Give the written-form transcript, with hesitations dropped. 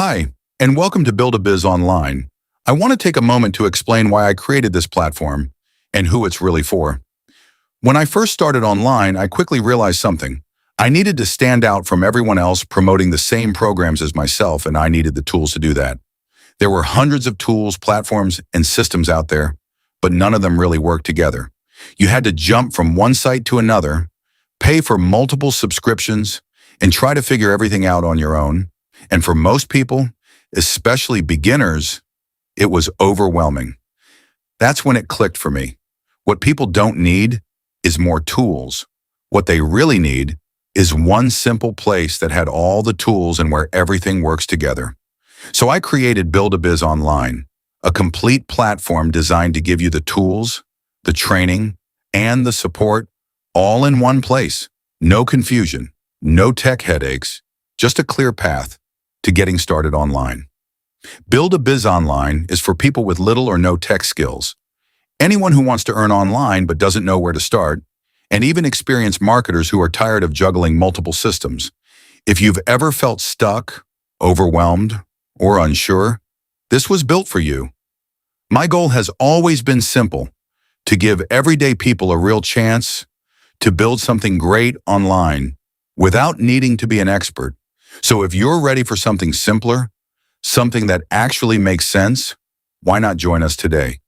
Hi, and welcome to Buildabizonline. I want to take a moment to explain why I created this platform and who it's really for. When I first started online, I quickly realized something. I needed to stand out from everyone else promoting the same programs as myself, and I needed the tools to do that. There were hundreds of tools, platforms, and systems out there, but none of them really worked together. You had to jump from one site to another, pay for multiple subscriptions, and try to figure everything out on your own. And for most people, especially beginners, it was overwhelming. That's when it clicked for me. What people don't need is more tools. What they really need is one simple place that had all the tools and where everything works together. So I created Buildabizonline, a complete platform designed to give you the tools, the training, and the support all in one place. No confusion, no tech headaches, just a clear path to getting started online. Buildabizonline is for people with little or no tech skills, anyone who wants to earn online but doesn't know where to start, and even experienced marketers who are tired of juggling multiple systems. If you've ever felt stuck, overwhelmed, or unsure, this was built for you. My goal has always been simple: to give everyday people a real chance to build something great online without needing to be an expert. So if you're ready for something simpler, something that actually makes sense, why not join us today?